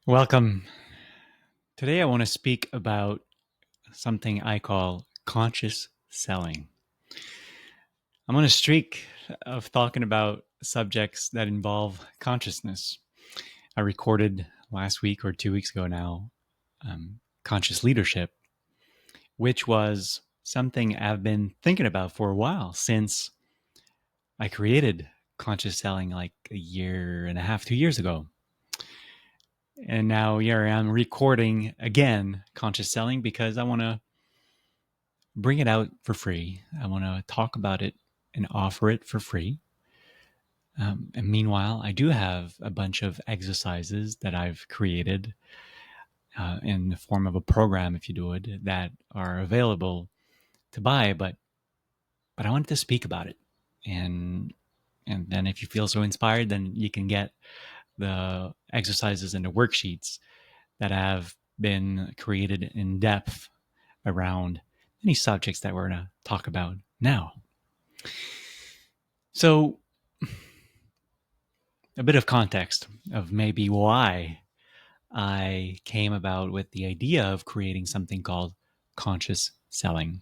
Welcome. Today I want to speak about something I call conscious selling. I'm on a streak of talking about subjects that involve consciousness. I recorded last week or 2 weeks ago now, conscious leadership, which was something I've been thinking about for a while since I created conscious selling like a year and a half, 2 years ago. And now here I am recording again conscious selling because I want to bring it out for free. I want to talk about it and offer it for free. And meanwhile, I do have a bunch of exercises that I've created in the form of a program, if you do it, that are available to buy. But I wanted to speak about it, and then if you feel so inspired, then you can get the exercises and the worksheets that have been created in depth around any subjects that we're going to talk about now. So, a bit of context of maybe why I came about with the idea of creating something called conscious selling.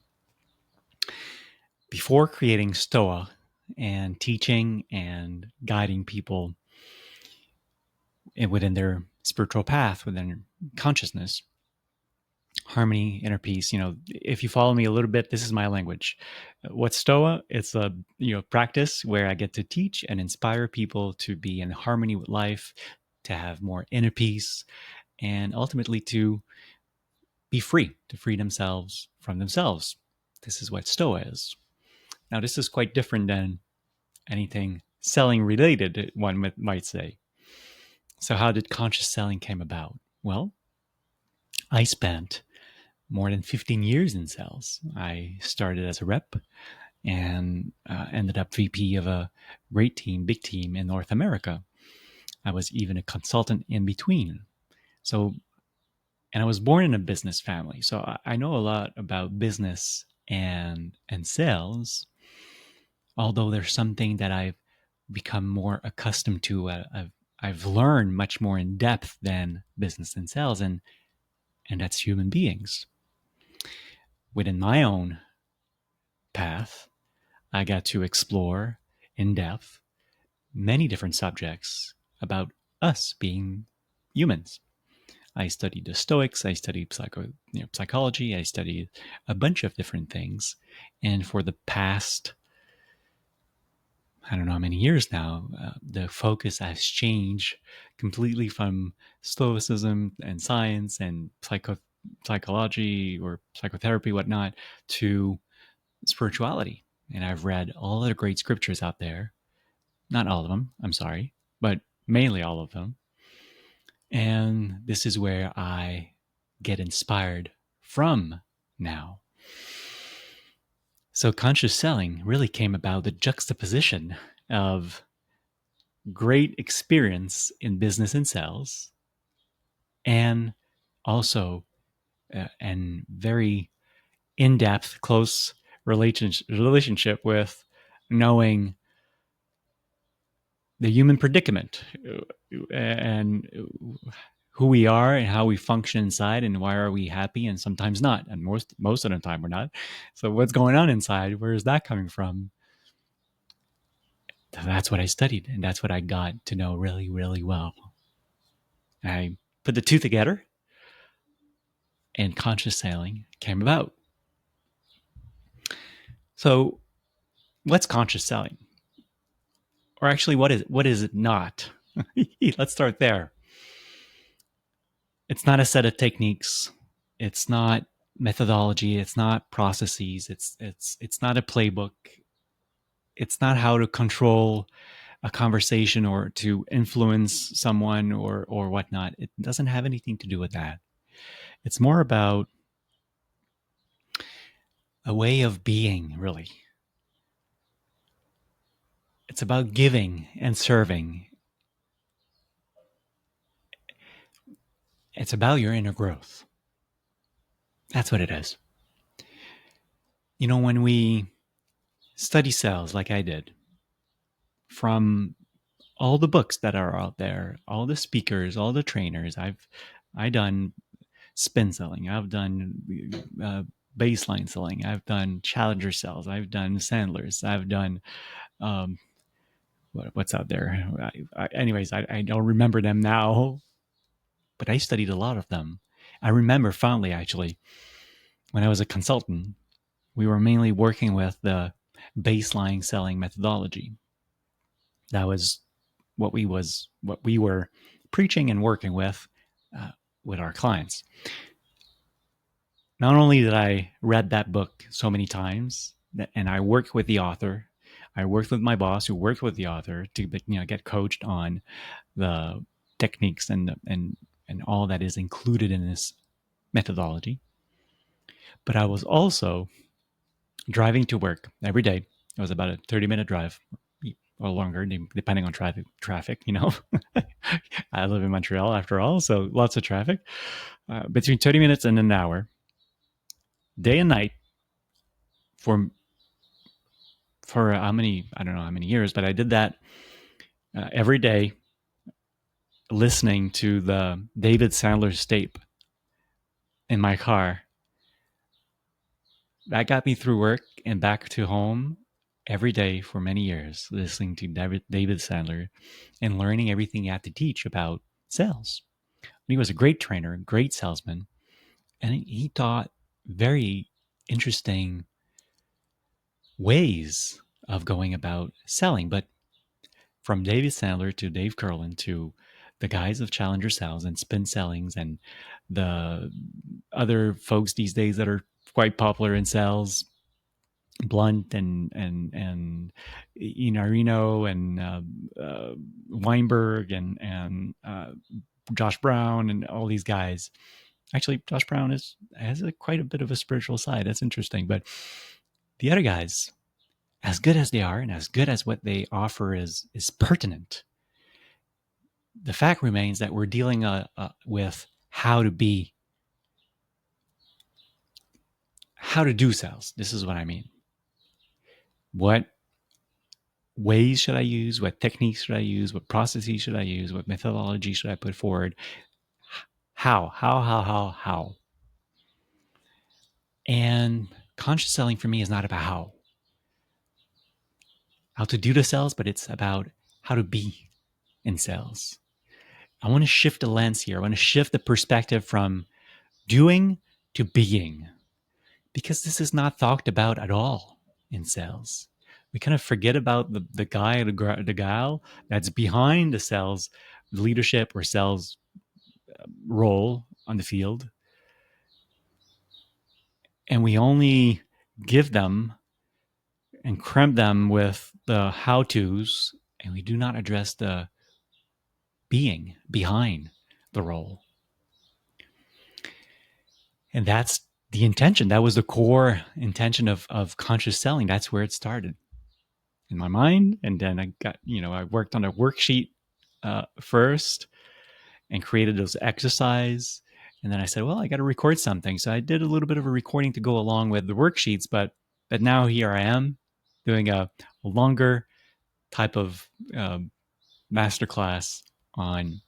Before creating Stoa and teaching and guiding people within their spiritual path, within their consciousness, harmony, inner peace. If you follow me a little bit, this is my language. What's Stoa? It's a practice where I get to teach and inspire people to be in harmony with life, to have more inner peace, and ultimately to be free, to free themselves from themselves. This is what Stoa is. Now, this is quite different than anything selling related, one might say. So how did conscious selling came about? Well, I spent more than 15 years in sales. I started as a rep and ended up VP of a great team, big team in North America. I was even a consultant in between. So, and I was born in a business family. So I know a lot about business and sales, although there's something that I've become more accustomed to. I've learned much more in depth than business and sales, and that's human beings. Within my own path, I got to explore in depth many different subjects about us being humans. I studied the Stoics, I studied psychology, I studied a bunch of different things. And for the past, I don't know how many years now, the focus has changed completely from Stoicism and science and psychology or psychotherapy, whatnot, to spirituality. And I've read all of the great scriptures out there. Not all of them, I'm sorry, but mainly all of them. And this is where I get inspired from now. So conscious selling really came about the juxtaposition of great experience in business and sales and also and very in-depth, close relationship with knowing the human predicament and who we are and how we function inside and why are we happy and sometimes not, and most of the time we're not. So what's going on inside? Where is that coming from? That's what I studied, and that's what I got to know really, really well. And I put the two together, and conscious sailing came about. So what's conscious selling? Or actually, what is it not? Let's start there. It's not a set of techniques. It's not methodology. It's not processes. It's not a playbook. It's not how to control a conversation or to influence someone or whatnot. It doesn't have anything to do with that. It's more about a way of being, really. It's about giving and serving. It's about your inner growth. That's what it is. When we study cells like I did, from all the books that are out there, all the speakers, all the trainers. I done spin selling. I've done baseline selling. I've done challenger sales. I've done sandlers. I've done um, what's out there. I don't remember them now, but I studied a lot of them. I remember fondly, actually, when I was a consultant, we were mainly working with the baseline selling methodology. That was what we were preaching and working uh, with our clients. Not only did I read that book so many times, and I worked with the author, I worked with my boss who worked with the author to get coached on the techniques and all that is included in this methodology. But I was also driving to work every day. It was about a 30-minute drive or longer, depending on traffic, I live in Montreal after all, so lots of traffic. Between 30 minutes and an hour, day and night, for how many, I don't know how many years, but I did that every day, listening to the David Sandler's tape in my car. That got me through work and back to home every day for many years, listening to David Sandler and learning everything he had to teach about sales. He was a great trainer, great salesman, and he taught very interesting ways of going about selling. But from David Sandler to Dave Curlin to the guys of Challenger Sales and Spin Sellings and the other folks these days that are quite popular in sales, Blunt and Inarino and Weinberg and Josh Brown and all these guys. Actually, Josh Brown has quite a bit of a spiritual side. That's interesting. But the other guys, as good as they are and as good as what they offer is pertinent, the fact remains that we're dealing with how to do sales. This is what I mean. What ways should I use? What techniques should I use? What processes should I use? What methodology should I put forward? How? And conscious selling for me is not about how to do the sales, but it's about how to be in sales. I want to shift the lens here. I want to shift the perspective from doing to being, because this is not talked about at all in sales. We kind of forget about the guy or the gal that's behind the sales leadership or sales role on the field. And we only give them and cram them with the how-tos, and we do not address the being behind the role. And that's the intention. That was the core intention of conscious selling. That's where it started in my mind. And then I worked on a worksheet first and created those exercise. And then I said, well, I got to record something. So I did a little bit of a recording to go along with the worksheets, but now here I am doing a longer type of masterclass on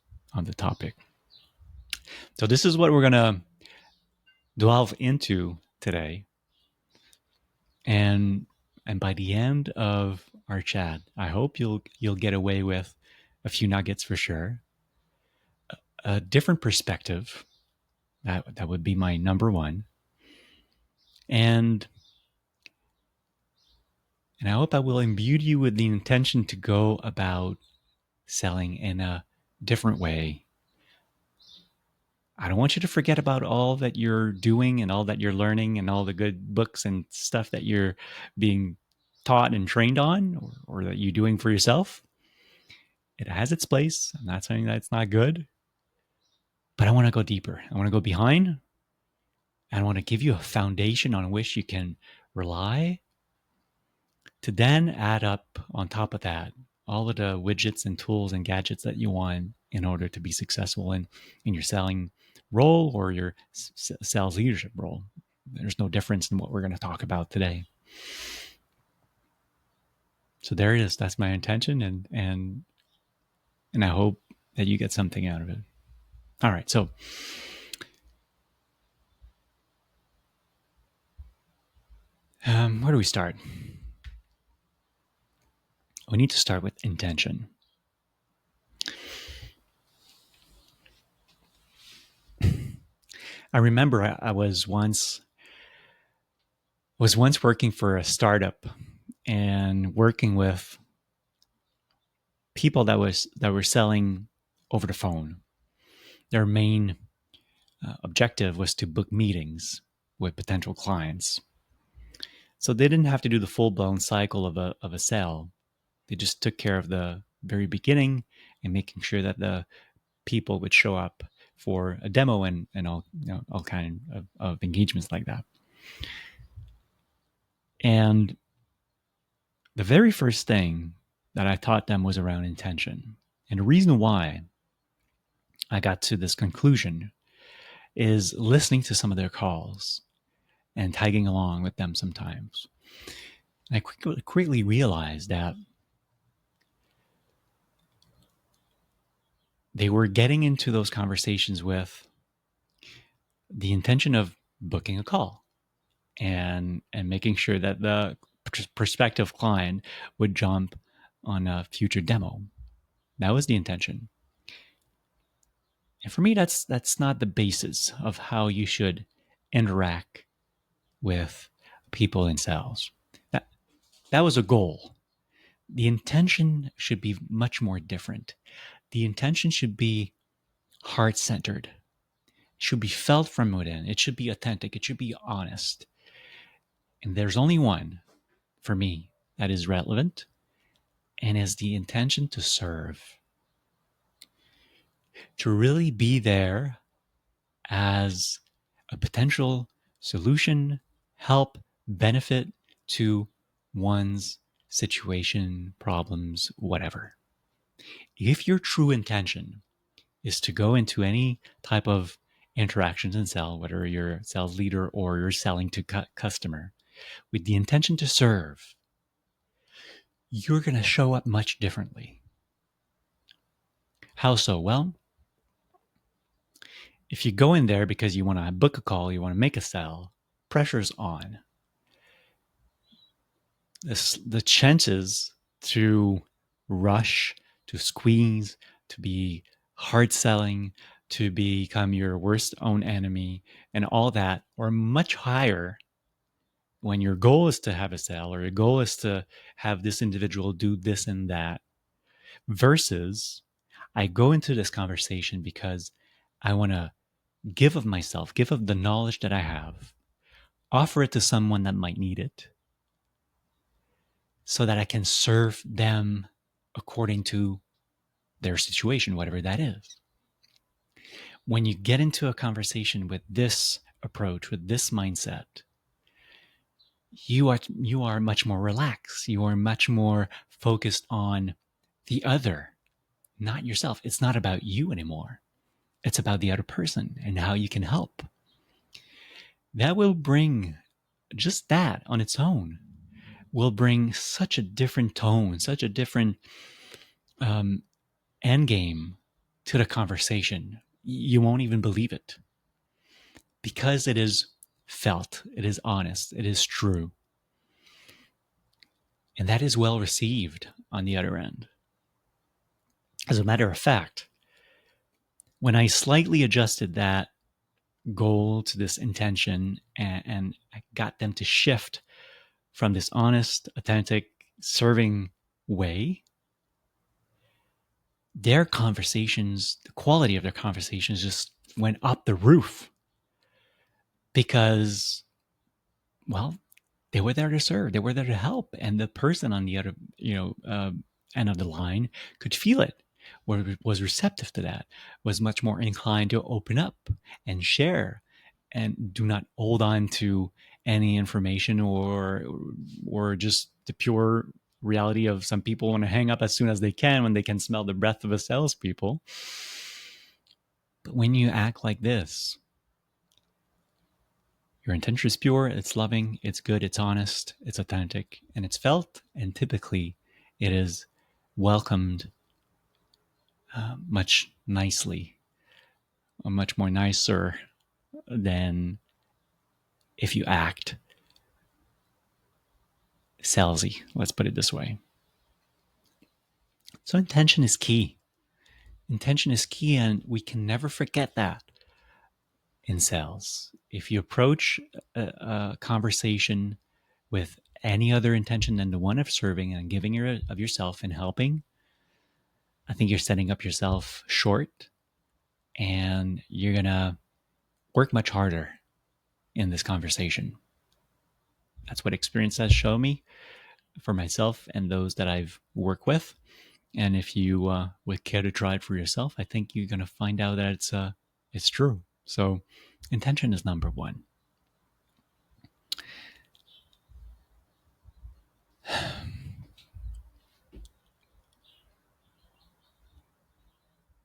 the topic. So this is what we're going to delve into today. And by the end of our chat, I hope you'll get away with a few nuggets for sure. A different perspective. That would be my number one. And I hope I will imbue you with the intention to go about selling in a different way. I don't want you to forget about all that you're doing and all that you're learning and all the good books and stuff that you're being taught and trained on, or that you're doing for yourself. It has its place. I'm not saying that it's not good, but I want to go deeper. I want to go behind, and I want to give you a foundation on which you can rely to then add up on top of that all of the widgets and tools and gadgets that you want in order to be successful in your selling role or your sales leadership role. There's no difference in what we're going to talk about today. So there it is. That's my intention. And and I hope that you get something out of it. All right, so where do we start? We need to start with intention. I remember I was once working for a startup and working with people that were selling over the phone. Their main objective was to book meetings with potential clients. So they didn't have to do the full-blown cycle of a sale. They just took care of the very beginning and making sure that the people would show up for a demo and all, all kind of engagements like that. And the very first thing that I taught them was around intention. And the reason why I got to this conclusion is listening to some of their calls and tagging along with them sometimes. I quickly realized that they were getting into those conversations with the intention of booking a call and making sure that the prospective client would jump on a future demo. That was the intention. And for me, that's not the basis of how you should interact with people in sales. That was a goal. The intention should be much more different. The intention should be heart-centered. It should be felt from within. It should be authentic. It should be honest. And there's only one, for me, that is relevant, and is the intention to serve. To really be there as a potential solution, help, benefit to one's situation, problems, whatever. If your true intention is to go into any type of interactions and sell, whether you're a sales leader or you're selling to customer, with the intention to serve, you're going to show up much differently. How so? Well, if you go in there because you want to book a call, you want to make a sell, pressure's on. The chances to rush, to squeeze, to be hard selling, to become your worst own enemy, and all that are much higher when your goal is to have a sale or your goal is to have this individual do this and that, versus I go into this conversation because I want to give of myself, give of the knowledge that I have, offer it to someone that might need it so that I can serve them according to their situation, whatever that is. When you get into a conversation with this approach, with this mindset, you are much more relaxed. You are much more focused on the other, not yourself. It's not about you anymore. It's about the other person and how you can help. That will bring, just that on its own will bring such a different tone, such a different end game to the conversation. You won't even believe it because it is felt, it is honest, it is true. And that is well received on the other end. As a matter of fact, when I slightly adjusted that goal to this intention and I got them to shift from this honest, authentic, serving way, their conversations, the quality of their conversations just went up the roof because, well, they were there to serve, they were there to help, and the person on the other, end of the line could feel it, or was receptive to that, was much more inclined to open up and share, and do not hold on to any information or just the pure reality of some people want to hang up as soon as they can when they can smell the breath of a salespeople. But when you act like this, your intention is pure, it's loving, it's good, it's honest, it's authentic, and it's felt, and typically it is welcomed much nicely, much more nicer than if you act salesy. Let's put it this way. So intention is key. Intention is key, and we can never forget that in sales. If you approach a conversation with any other intention than the one of serving and giving of yourself and helping, I think you're setting up yourself short, and you're going to work much harder in this conversation. That's what experience has shown me for myself and those that I've worked with. And if you would care to try it for yourself, I think you're going to find out that it's true. So intention is number one.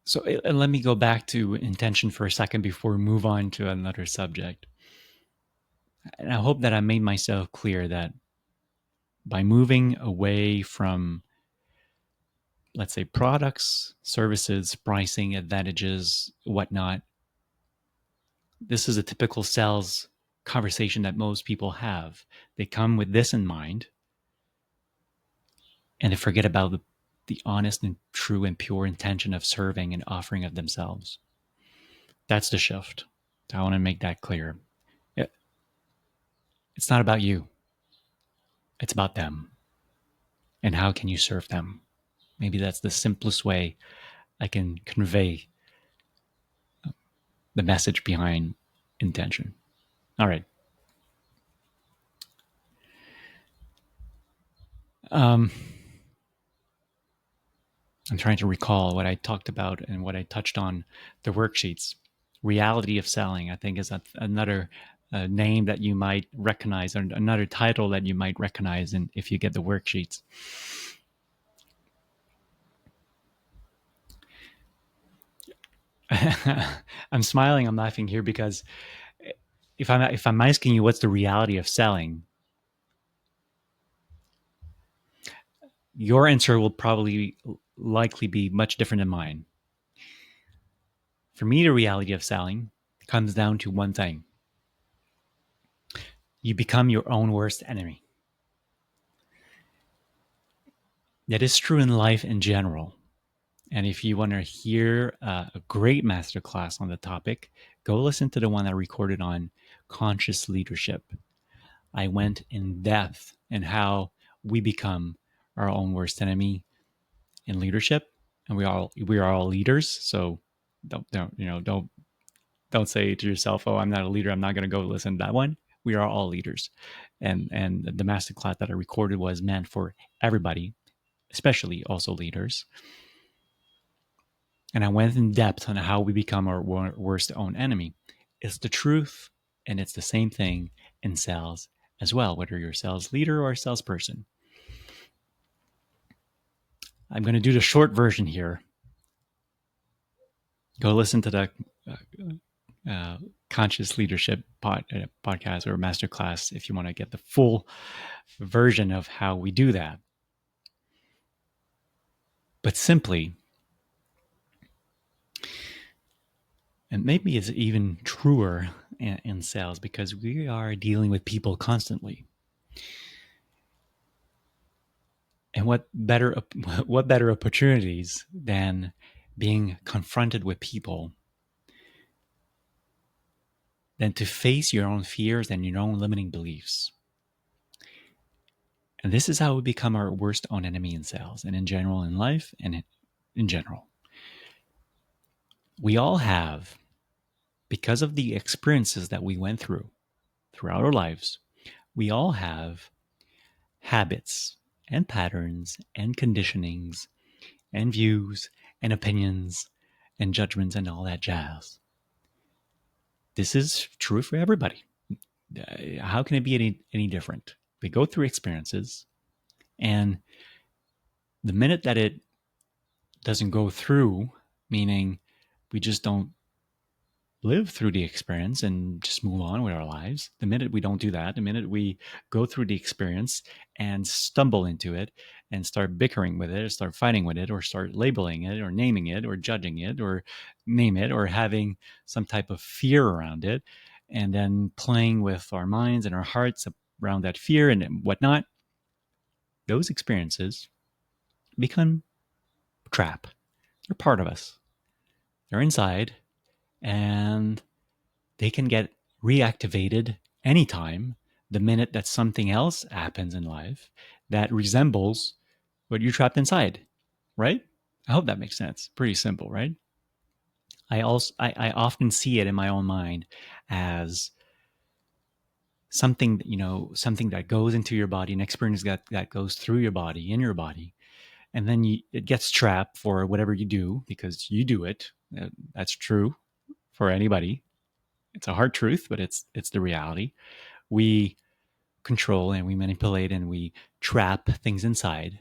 So let me go back to intention for a second before we move on to another subject. And I hope that I made myself clear that by moving away from, let's say, products, services, pricing, advantages, whatnot, this is a typical sales conversation that most people have. They come with this in mind, and they forget about the honest and true and pure intention of serving and offering of themselves. That's the shift. I want to make that clear. It's not about you. It's about them. And how can you serve them? Maybe that's the simplest way I can convey the message behind intention. All right. I'm trying to recall what I talked about and what I touched on the worksheets. Reality of selling, I think, is another name that you might recognize, or another title that you might recognize if you get the worksheets. I'm smiling, I'm laughing here because if I'm asking you what's the reality of selling, your answer will probably likely be much different than mine. For me, the reality of selling comes down to one thing. You become your own worst enemy. That is true in life in general. And if you want to hear a great masterclass on the topic, go listen to the one I recorded on conscious leadership. I went in depth in how we become our own worst enemy in leadership, and we are all leaders. So don't say to yourself, "Oh, I'm not a leader. I'm not going to go listen to that one." We are all leaders, and the masterclass that I recorded was meant for everybody, especially also leaders. And I went in depth on how we become our worst own enemy. It's the truth, and it's the same thing in sales as well, whether you're a sales leader or a salesperson. I'm going to do the short version here. Go listen to the conscious leadership podcast or masterclass if you want to get the full version of how we do that. But simply, and maybe it's even truer in sales because we are dealing with people constantly. And what better opportunities than being confronted with people than to face your own fears and your own limiting beliefs. And this is how we become our worst own enemy in sales and in general in life and in general. We all have, because of the experiences that we went through throughout our lives, we all have habits and patterns and conditionings and views and opinions and judgments and all that jazz. This is true for everybody. How can it be any different? We go through experiences, and the minute that it doesn't go through, meaning we just don't live through the experience and just move on with our lives. The minute we don't do that, the minute we go through the experience and stumble into it and start bickering with it, or start fighting with it, or start labeling it, or naming it, or judging it, or name it, or having some type of fear around it, and then playing with our minds and our hearts around that fear and whatnot, those experiences become trap. They're part of us. They're inside, and they can get reactivated anytime the minute that something else happens in life that resembles what you trapped inside, right? I hope that makes sense. Pretty simple, right? I often see it in my own mind as something, something that goes into your body, an experience that goes through your body, in your body, and then it gets trapped for whatever you do because you do it. That's true for anybody. It's a hard truth, but it's the reality. We control and we manipulate and we trap things inside.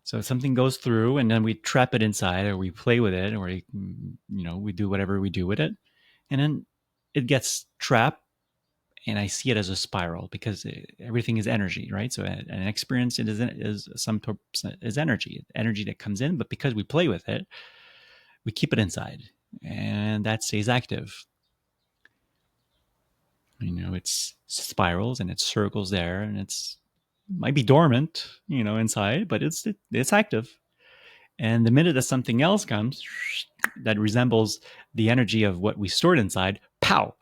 So something goes through and then we trap it inside, or we play with it, or we do whatever we do with it. And then it gets trapped, and I see it as a spiral because everything is energy, right? So an experience is energy that comes in, but because we play with it, we keep it inside, and that stays active. It's spirals and it circles there, and it's might be dormant, inside, but it's active. And the minute that something else comes that resembles the energy of what we stored inside, pow,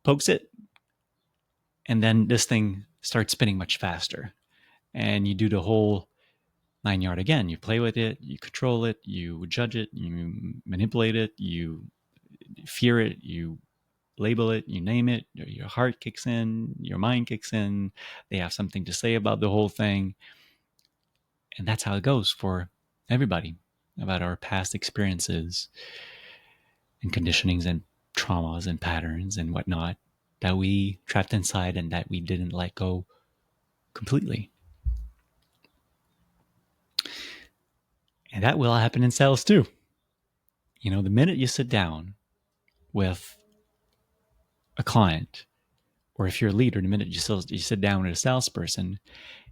pokes it, and then this thing starts spinning much faster. And you do the whole 9 yard again. You play with it, you control it, you judge it, you manipulate it, you fear it, you label it, you name it, your heart kicks in, your mind kicks in, they have something to say about the whole thing. And that's how it goes for everybody, about our past experiences and conditionings and traumas and patterns and whatnot that we trapped inside and that we didn't let go completely. And that will happen in sales too. The minute you sit down with a client, or if you're a leader, the minute you sit down with a salesperson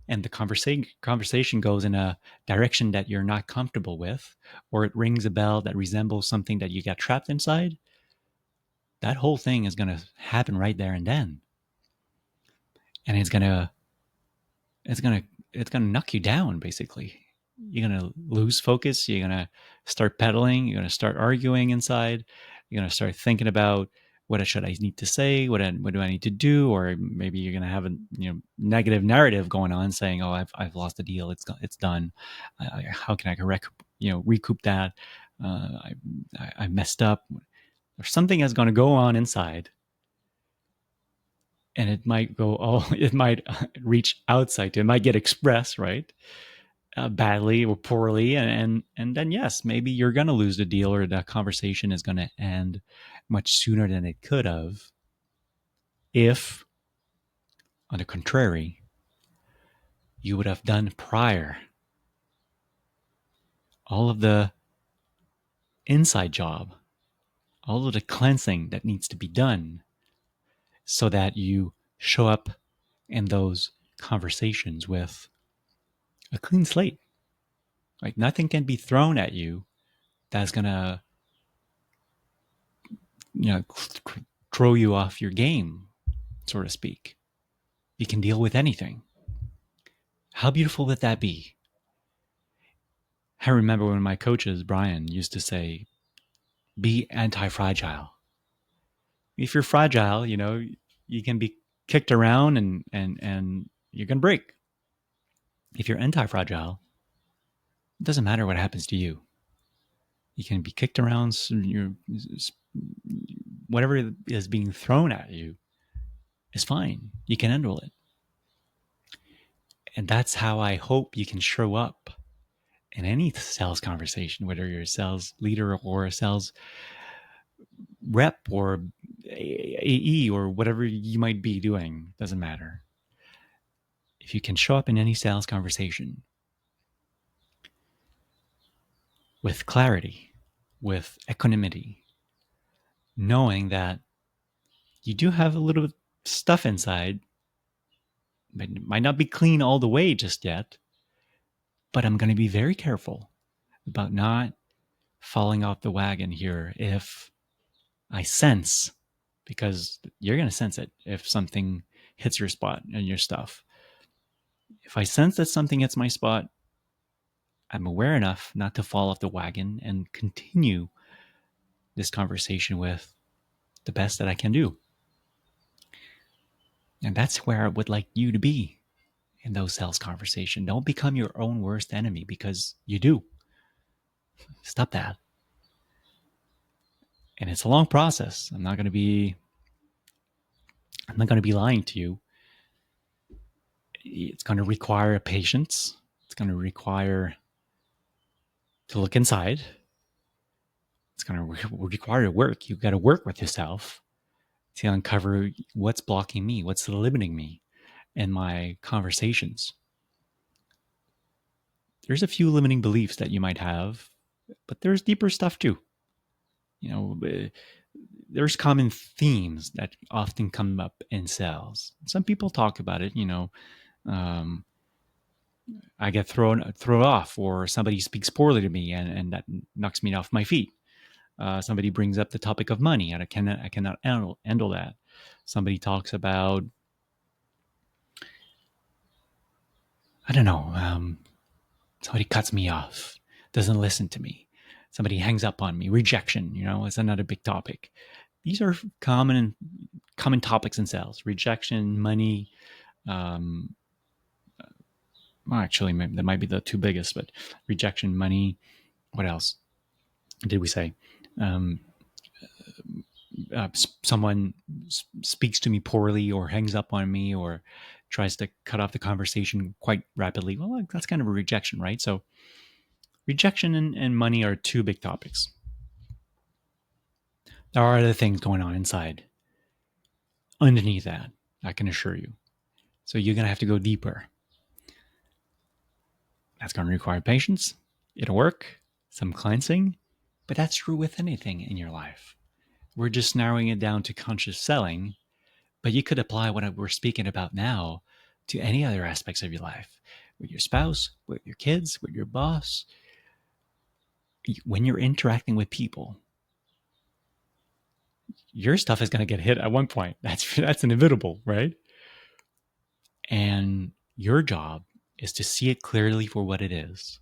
and the conversation goes in a direction that you're not comfortable with, or it rings a bell that resembles something that you got trapped inside, that whole thing is going to happen right there and then. And it's going to knock you down, basically. You're going to lose focus. You're going to start pedaling. You're going to start arguing inside. You're going to start thinking about, what should I need to say? What do I need to do? Or maybe you're going to have a negative narrative going on, saying, "Oh, I've lost the deal. It's done. How can I recoup that? I messed up." Or something is going to go on inside, and it might it might reach outside. It might get expressed, right? Badly or poorly, and then yes, maybe you're going to lose the deal, or the conversation is going to end much sooner than it could have if, on the contrary, you would have done prior all of the inside job, all of the cleansing that needs to be done, so that you show up in those conversations with a clean slate. Like, nothing can be thrown at you that's going to throw you off your game, so to speak. You can deal with anything. How beautiful would that be? I remember when my coaches, Brian, used to say, be anti-fragile. If you're fragile, you can be kicked around and you're going to break. If you're anti-fragile, it doesn't matter what happens to you. You can be kicked around, whatever is being thrown at you is fine. You can handle it. And that's how I hope you can show up in any sales conversation, whether you're a sales leader or a sales rep or AE or whatever you might be doing, doesn't matter. If you can show up in any sales conversation with clarity, with equanimity, knowing that you do have a little stuff inside, but it might not be clean all the way just yet, but I'm going to be very careful about not falling off the wagon here if I sense, because you're going to sense it if something hits your spot and your stuff. If I sense that something hits my spot, I'm aware enough not to fall off the wagon and continue this conversation with the best that I can do. And that's where I would like you to be in those sales conversations. Don't become your own worst enemy, because you do. Stop that. And it's a long process. I'm not going to be lying to you. It's going to require patience. It's going to require to look inside. It's going to require work. You've got to work with yourself to uncover what's blocking me, what's limiting me in my conversations. There's a few limiting beliefs that you might have, but there's deeper stuff too. There's common themes that often come up in sales. Some people talk about it, um, I get thrown off, or somebody speaks poorly to me, and that knocks me off my feet. Somebody brings up the topic of money, and I cannot handle that. Somebody talks about, I don't know, somebody cuts me off, doesn't listen to me. Somebody hangs up on me. Rejection, is another big topic. These are common topics in sales. Rejection, money. Well, actually, that might be the two biggest, but rejection, money. What else did we say? Someone speaks to me poorly, or hangs up on me, or tries to cut off the conversation quite rapidly. Well, that's kind of a rejection, right? So rejection and money are two big topics. There are other things going on inside underneath that, I can assure you. So you're going to have to go deeper. That's going to require patience. It'll work, some cleansing, but that's true with anything in your life. We're just narrowing it down to conscious selling, but you could apply what we're speaking about now to any other aspects of your life, with your spouse, with your kids, with your boss. When you're interacting with people, your stuff is going to get hit at one point. That's inevitable, right? And your job is to see it clearly for what it is,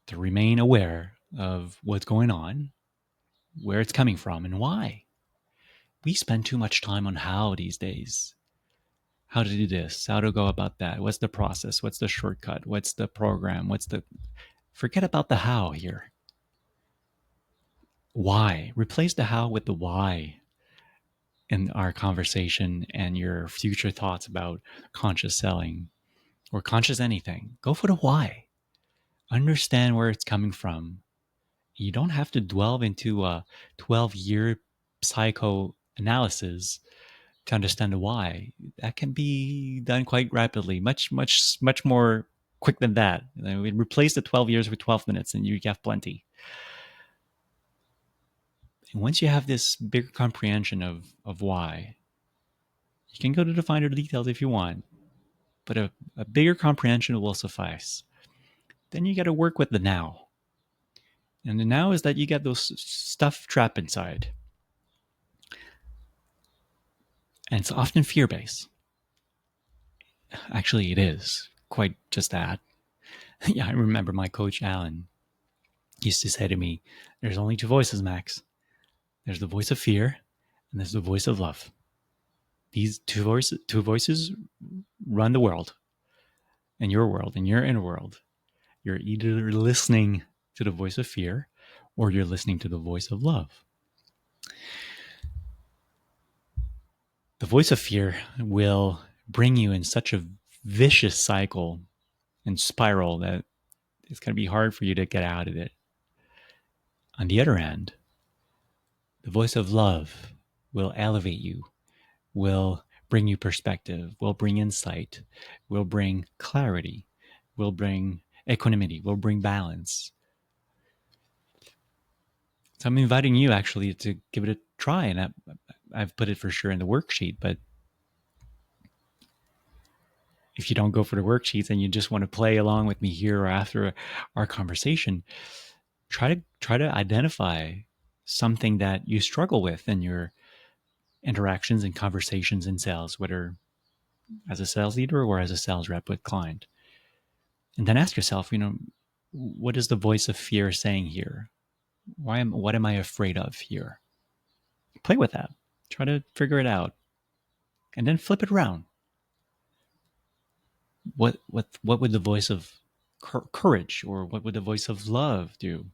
to remain aware of what's going on, where it's coming from, and why. We spend too much time on how these days. How to do this, how to go about that, what's the process, what's the shortcut, what's the program, forget about the how here. Why? Replace the how with the why in our conversation and your future thoughts about conscious selling or conscious anything. Go for the why. Understand where it's coming from. You don't have to delve into a 12-year psychoanalysis to understand the why. That can be done quite rapidly, much more quick than that. We replace the 12 years with 12 minutes and you have plenty. And once you have this bigger comprehension of why, you can go to the finer details if you want, but a bigger comprehension will suffice. Then you got to work with the now. And the now is that you got those stuff trapped inside. And it's often fear-based. Actually, it is quite just that. Yeah, I remember my coach, Alan, used to say to me, there's only two voices, Max. There's the voice of fear, and there's the voice of love. These two voices run the world, and your inner world. You're either listening to the voice of fear, or you're listening to the voice of love. The voice of fear will bring you in such a vicious cycle and spiral that it's going to be hard for you to get out of it. On the other hand, the voice of love will elevate you, will bring you perspective, will bring insight, will bring clarity, will bring equanimity, will bring balance. So I'm inviting you actually to give it a try, and I've put it for sure in the worksheet. But if you don't go for the worksheets and you just want to play along with me here or after our conversation, try to identify something that you struggle with in your interactions and conversations in sales, whether as a sales leader or as a sales rep with client. And then ask yourself, what is the voice of fear saying here? What am I afraid of here? Play with that. Try to figure it out. And then flip it around. What would the voice of courage or what would the voice of love do?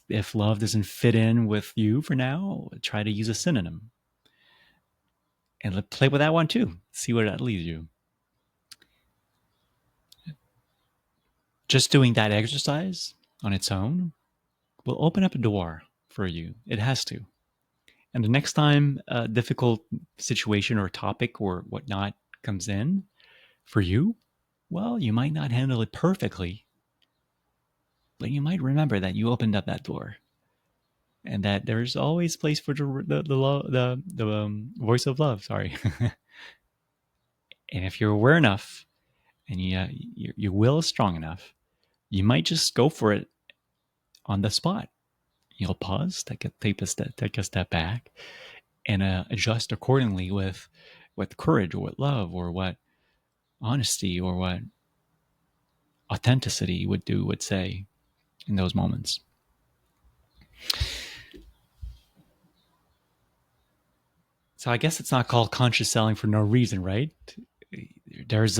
If love doesn't fit in with you for now, try to use a synonym. And play with that one too. See where that leads you. Just doing that exercise on its own will open up a door for you. It has to. And the next time a difficult situation or topic or whatnot comes in for you, well, you might not handle it perfectly, but you might remember that you opened up that door, and that there's always place for the voice of love. Sorry, and if you're aware enough and your will is strong enough, you might just go for it on the spot. You'll pause, take a step back, and adjust accordingly with courage or with love or what honesty or what authenticity would say in those moments. So I guess it's not called conscious selling for no reason, right? There's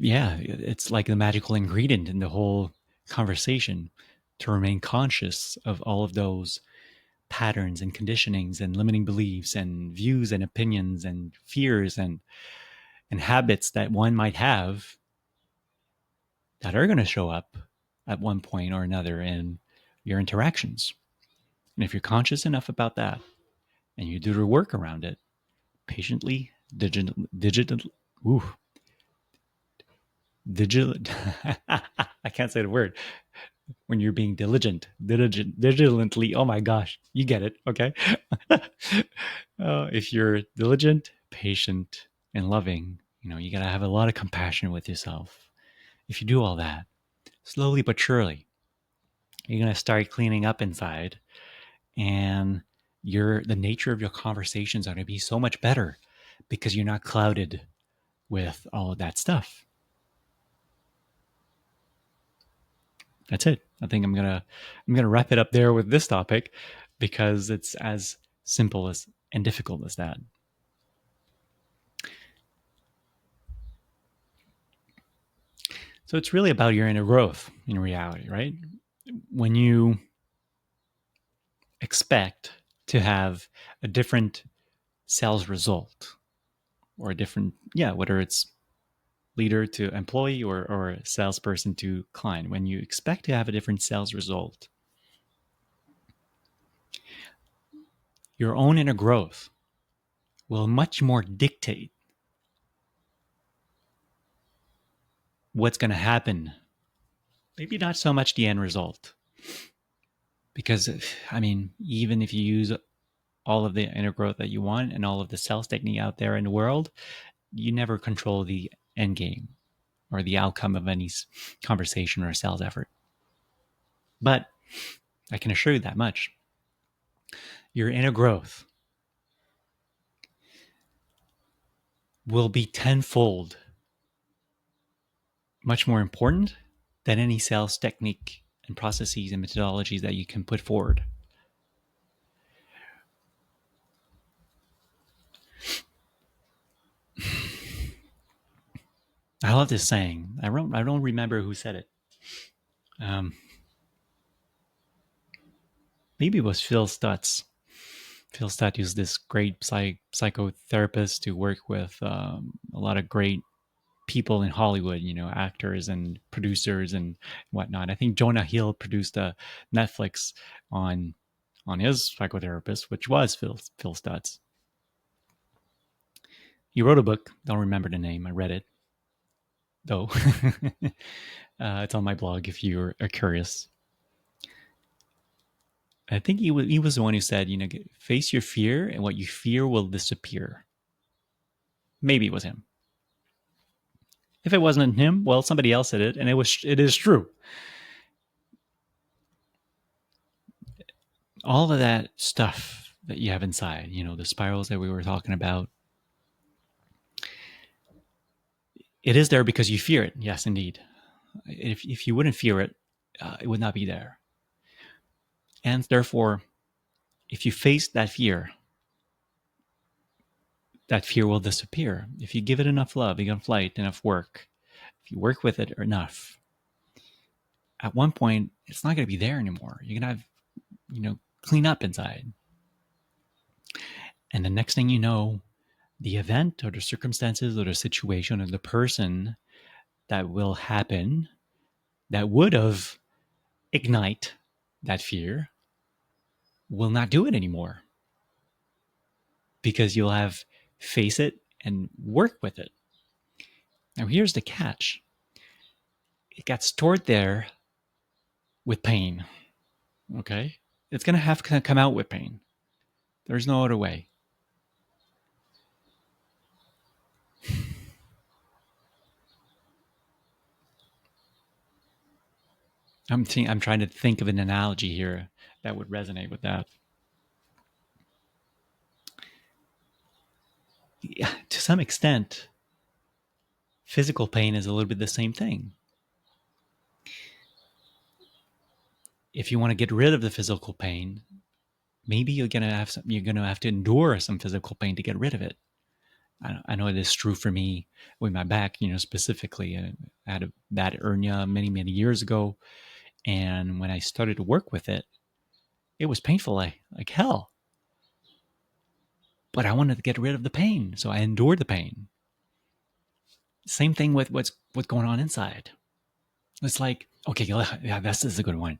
it's like the magical ingredient in the whole conversation to remain conscious of all of those patterns and conditionings and limiting beliefs and views and opinions and fears and habits that one might have that are going to show up at one point or another in your interactions. And if you're conscious enough about that and you do the work around it, patiently, ooh, I can't say the word. When you're being diligently, oh my gosh, you get it, okay? If you're diligent, patient, and loving, you got to have a lot of compassion with yourself. If you do all that, slowly but surely, you're going to start cleaning up inside, and the nature of your conversations are going to be so much better because you're not clouded with all of that stuff. That's it. I think I'm gonna wrap it up there with this topic because it's as simple as and difficult as that. So it's really about your inner growth in reality, right? When you expect to have a different sales result or a different, whether it's leader to employee or salesperson to client, when you expect to have a different sales result, your own inner growth will much more dictate what's going to happen. Maybe not so much the end result. Because, even if you use all of the inner growth that you want and all of the sales technique out there in the world, you never control the end game or the outcome of any conversation or sales effort. But I can assure you that much. Your inner growth will be tenfold much more important than any sales technique and processes and methodologies that you can put forward. I love this saying. I don't remember who said it. Maybe it was Phil Stutz. Phil Stutz is this great psychotherapist to work with a lot of great people in Hollywood, actors and producers and whatnot. I think Jonah Hill produced a Netflix on his psychotherapist, which was Phil Stutz. He wrote a book. Don't remember the name. I read it. though. It's on my blog if you are curious. I think he was the one who said, face your fear and what you fear will disappear. Maybe it was him. If it wasn't him, well, somebody else said it, and it is true. All of that stuff that you have inside, the spirals that we were talking about, it is there because you fear it. Yes, indeed. If you wouldn't fear it, it would not be there. And therefore, if you face that fear will disappear. If you give it enough love, enough light, enough work, if you work with it enough, at one point, it's not going to be there anymore. You're going to have, clean up inside. And the next thing you know, the event or the circumstances or the situation or the person that will happen that would have ignite that fear will not do it anymore because you'll have face it and work with it. Now here's the catch. It got stored there with pain. Okay? It's going to have to come out with pain. There's no other way. I'm trying to think of an analogy here that would resonate with that. Yeah, to some extent, physical pain is a little bit the same thing. If you want to get rid of the physical pain, maybe you're gonna have to endure some physical pain to get rid of it. I know it is true for me with my back, specifically. I had a bad hernia many years ago, and when I started to work with it, it was painful like hell. But I wanted to get rid of the pain, so I endured the pain. Same thing with what's going on inside. It's like, okay, yeah, this is a good one.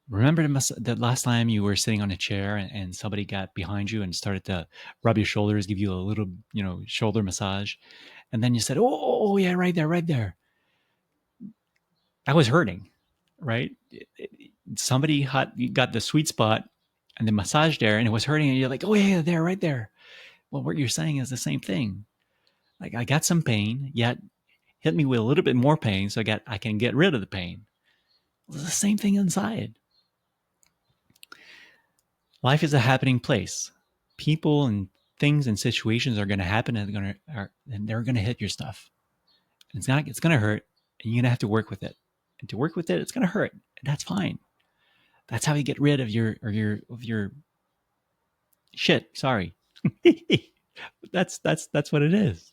Remember the last time you were sitting on a chair and somebody got behind you and started to rub your shoulders, give you a little, shoulder massage, and then you said, "Oh yeah, right there, right there." That was hurting, right? Somebody got the sweet spot and the massage there, and it was hurting, and you're like, "Oh yeah, there, right there." Well, what you're saying is the same thing. Like I got some pain, yet hit me with a little bit more pain, so I can get rid of the pain. It's the same thing inside. Life is a happening place. People and things and situations are going to happen, and they're going to hit your stuff. And it's going to hurt, and you're going to have to work with it. And to work with it, it's going to hurt. And that's fine. That's how you get rid of your shit. Sorry. That's what it is.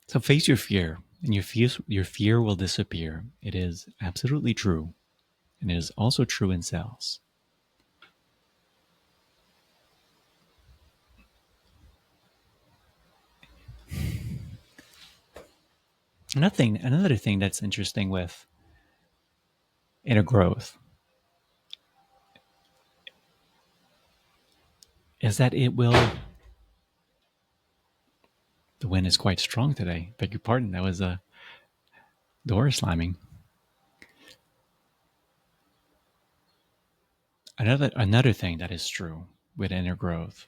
So face your fear, and your fear will disappear. It is absolutely true, and it is also true in sales. Another thing that's interesting with inner growth is that it will. The wind is quite strong today. Beg your pardon. That was a door slamming. Another thing that is true with inner growth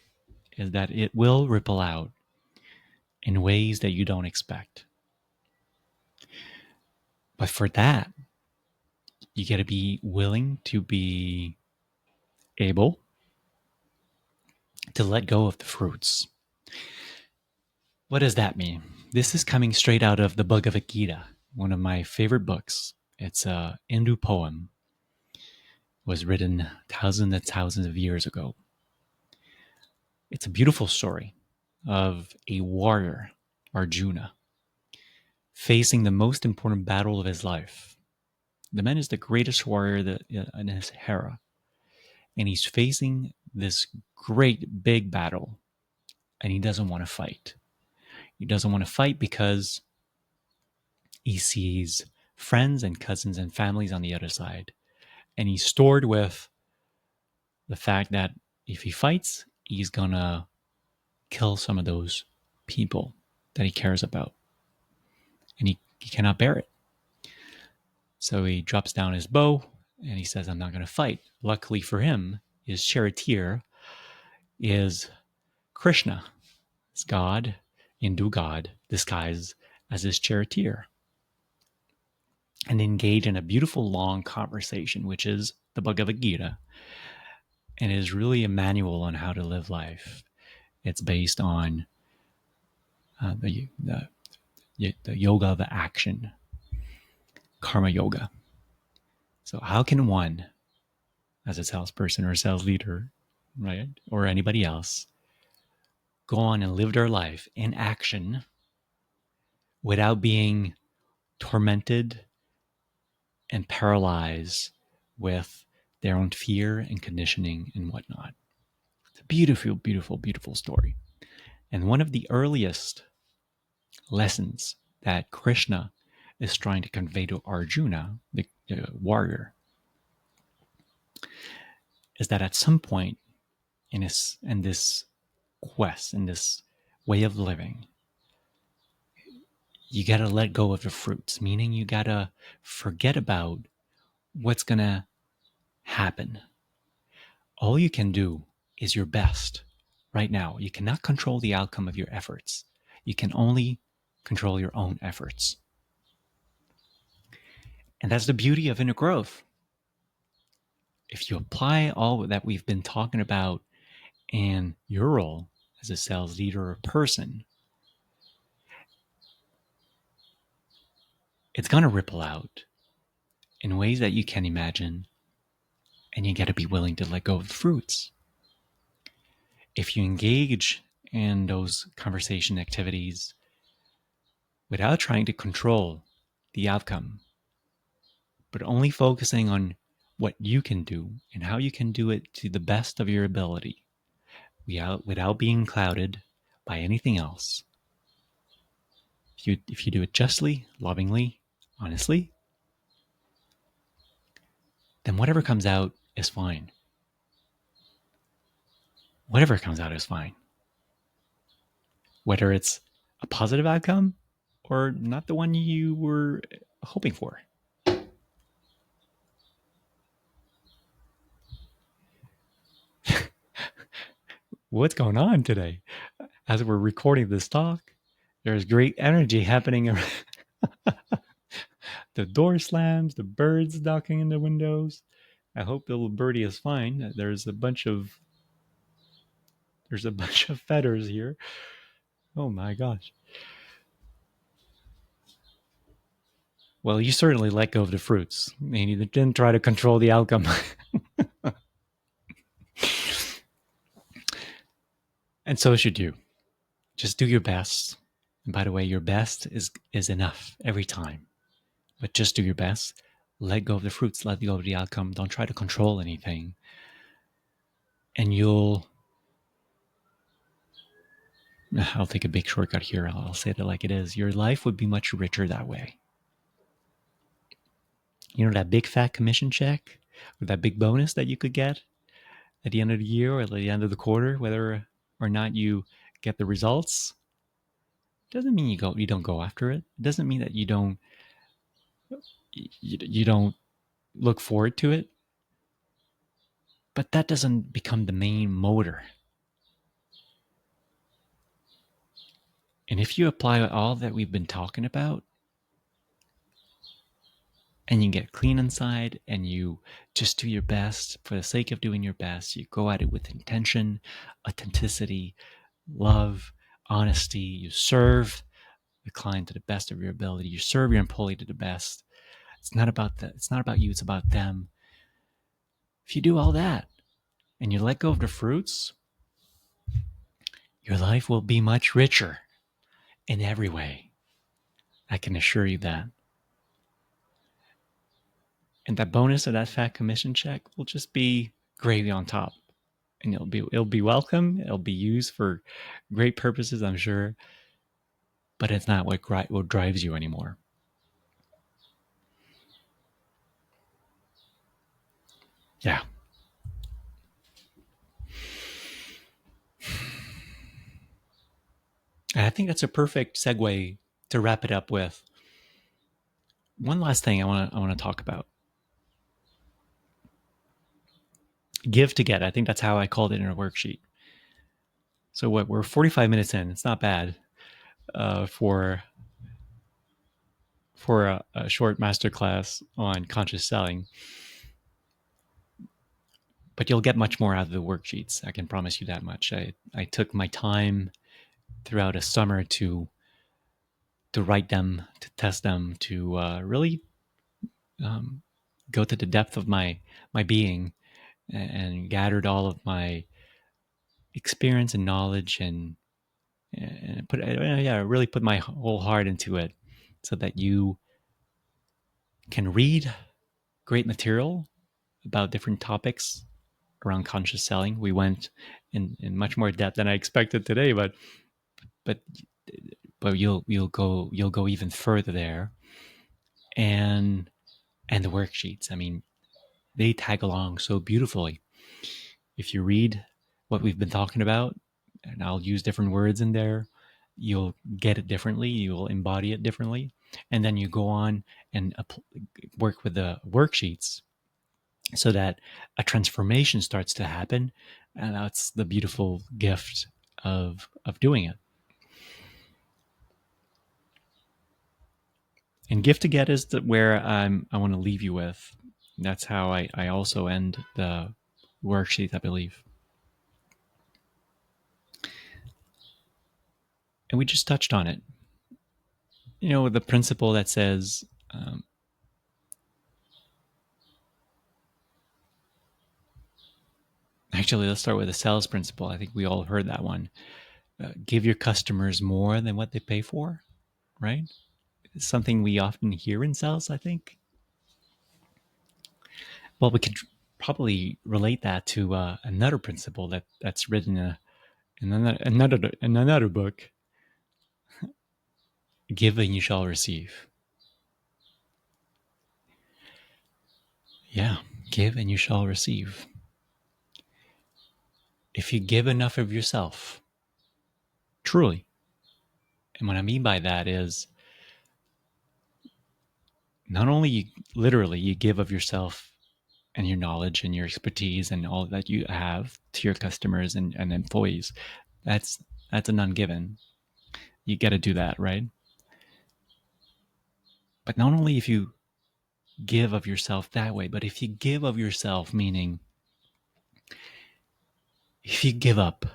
is that it will ripple out in ways that you don't expect. But for that, you got to be willing to be able to let go of the fruits. What does that mean? This is coming straight out of the Bhagavad Gita, one of my favorite books. It's a Hindu poem. It was written thousands and thousands of years ago. It's a beautiful story of a warrior, Arjuna, facing the most important battle of his life. The man is the greatest warrior in his era, and he's facing this great big battle, and he doesn't want to fight. He doesn't want to fight because he sees friends and cousins and families on the other side, and he's stored with the fact that if he fights, he's gonna kill some of those people that he cares about, and he cannot bear it. So he drops down his bow and he says, I'm not going to fight. Luckily for him, his charioteer is Krishna. It's God, Hindu God, disguised as his charioteer. And engage in a beautiful long conversation, which is the Bhagavad Gita. And it is really a manual on how to live life. It's based on the yoga of action, karma yoga. So how can one, as a salesperson or a sales leader, right, or anybody else, go on and live their life in action without being tormented and paralyzed with their own fear and conditioning and whatnot? It's a beautiful, beautiful, beautiful story. And one of the earliest lessons that Krishna is trying to convey to Arjuna, the warrior, is that at some point in this quest, in this way of living, you got to let go of the fruits, meaning you got to forget about what's going to happen. All you can do is your best right now. You cannot control the outcome of your efforts. You can only control your own efforts. And that's the beauty of inner growth. If you apply all that we've been talking about in your role as a sales leader or person, it's going to ripple out in ways that you can't imagine. And you got to be willing to let go of the fruits. If you engage in those conversation activities without trying to control the outcome, but only focusing on what you can do and how you can do it to the best of your ability, without being clouded by anything else. If you do it justly, lovingly, honestly, then whatever comes out is fine. Whatever comes out is fine. Whether it's a positive outcome or not the one you were hoping for. What's going on today? As we're recording this talk, there's great energy happening around. The door slams, the birds knocking in the windows. I hope the little birdie is fine. There's a bunch of feathers here. Oh my gosh. Well, you certainly let go of the fruits. And you didn't try to control the outcome. And so should you. Just do your best. And by the way, your best is enough every time. But just do your best. Let go of the fruits. Let go of the outcome. Don't try to control anything. And I'll take a big shortcut here. I'll say it like it is. Your life would be much richer that way. You know, that big fat commission check or that big bonus that you could get at the end of the year or at the end of the quarter, whether or not you get the results, doesn't mean you don't go after it. It doesn't mean that you don't look forward to it. But that doesn't become the main motor. And if you apply all that we've been talking about, and you get clean inside and you just do your best for the sake of doing your best, you go at it with intention, authenticity, love, honesty, you serve the client to the best of your ability, you serve your employee to the best. It's not about you, it's about them. If you do all that and you let go of the fruits, your life will be much richer in every way. I can assure you that. And that bonus of that fat commission check will just be gravy on top. And it'll be welcome. It'll be used for great purposes, I'm sure. But it's not what drives you anymore. Yeah. I think that's a perfect segue to wrap it up with one last thing I want to talk about. Give to get. I think that's how I called it in a worksheet. So what, we're 45 minutes in. It's not bad for a short masterclass on conscious selling. But you'll get much more out of the worksheets. I can promise you that much. I took my time throughout a summer to write them, to test them, to really go to the depth of my being, and gathered all of my experience and knowledge, and really put my whole heart into it, so that you can read great material about different topics around conscious selling. We went in much more depth than I expected today, but but you'll go even further there. And the worksheets, I mean, they tag along so beautifully. If you read what we've been talking about, and I'll use different words in there, you'll get it differently, you'll embody it differently, and then you go on and work with the worksheets so that a transformation starts to happen. And that's the beautiful gift of doing it. And gift to get is where I want to leave you with. That's how I also end the worksheet, I believe. And we just touched on it. You know, the principle that says, actually, let's start with the sales principle. I think we all heard that one. Give your customers more than what they pay for, right? It's something we often hear in sales, I think. Well, we could probably relate that to another principle that's written in another book. Give and you shall receive. Yeah, give and you shall receive. If you give enough of yourself, truly, and what I mean by that is not only literally you give of yourself and your knowledge and your expertise and all that you have to your customers and employees. That's an ungiven. You got to do that, right? But not only if you give of yourself that way, but if you give of yourself, meaning if you give up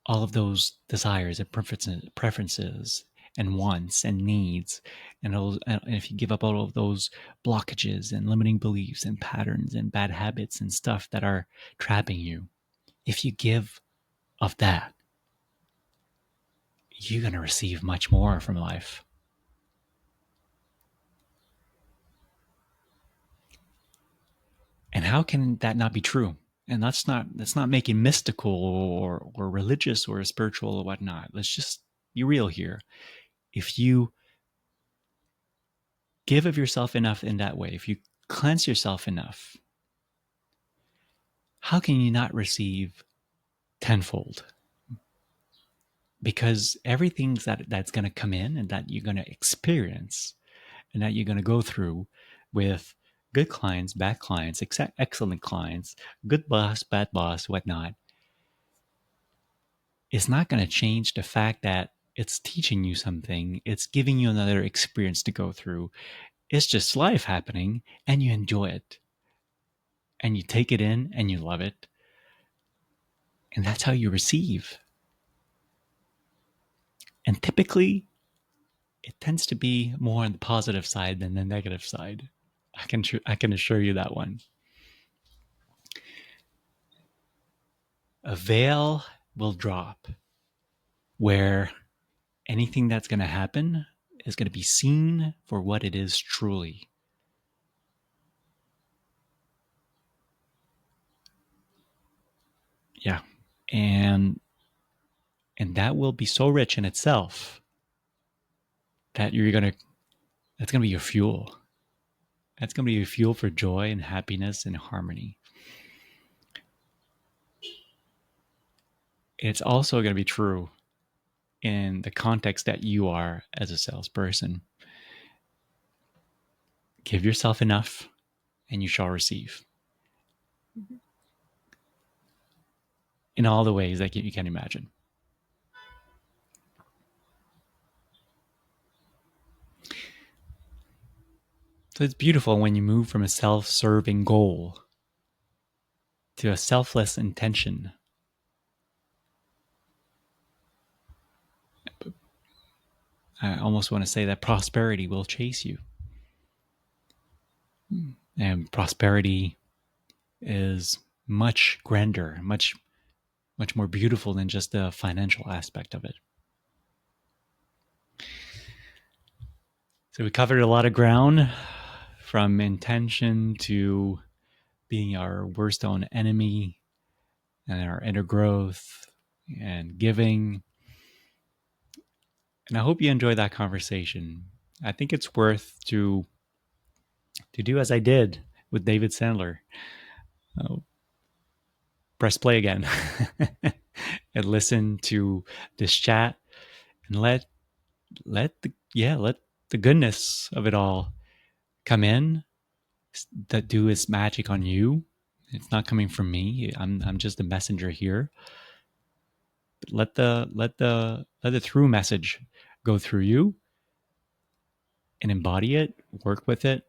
all of those desires and preferences and wants and needs, and if you give up all of those blockages and limiting beliefs and patterns and bad habits and stuff that are trapping you, if you give of that, you're going to receive much more from life. And how can that not be true? And that's not making mystical or religious or spiritual or whatnot. Let's just be real here. If you give of yourself enough in that way, if you cleanse yourself enough, how can you not receive tenfold? Because everything that's going to come in and that you're going to experience and that you're going to go through with good clients, bad clients, excellent clients, good boss, bad boss, whatnot, is not going to change the fact that it's teaching you something. It's giving you another experience to go through. It's just life happening, and you enjoy it. And you take it in and you love it. And that's how you receive. And typically, it tends to be more on the positive side than the negative side. I can assure you that one. A veil will drop where anything that's going to happen is going to be seen for what it is truly. Yeah. And that will be so rich in itself that that's going to be your fuel. That's going to be your fuel for joy and happiness and harmony. It's also going to be true in the context that you are as a salesperson. Give yourself enough and you shall receive in all the ways that you can imagine. So it's beautiful when you move from a self-serving goal to a selfless intention. I almost want to say that prosperity will chase you. And prosperity is much grander, much more beautiful than just the financial aspect of it. So we covered a lot of ground, from intention to being our worst own enemy, and our inner growth and giving. And I hope you enjoyed that conversation. I think it's worth to do as I did with David Sandler. Press play again and listen to this chat, and let the goodness of it all come in, that do its magic on you. It's not coming from me. I'm just a messenger here. But let the through message go through you and embody it, work with it,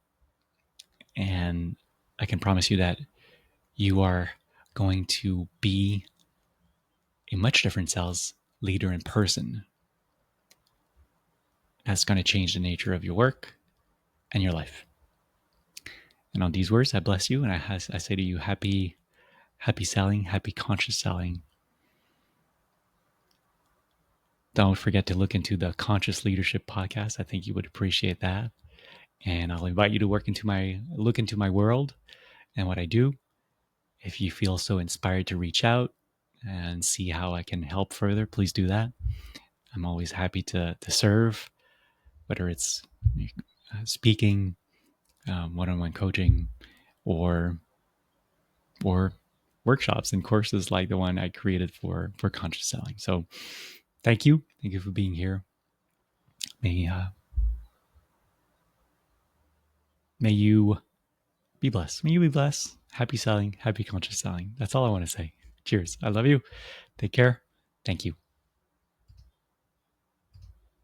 and I can promise you that you are going to be a much different sales leader in person. That's going to change the nature of your work and your life. And on these words, I bless you, and I say to you, happy selling, happy conscious selling. Don't forget to look into the Conscious Leadership podcast. I think you would appreciate that. And I'll invite you to look into my world and what I do. If you feel so inspired to reach out and see how I can help further, please do that. I'm always happy to serve, whether it's speaking, one-on-one coaching, or workshops and courses like the one I created for conscious selling. So thank you for being here. May you be blessed. May you be blessed. Happy selling, happy conscious selling. That's all I want to say. Cheers. I love you. Take care. Thank you.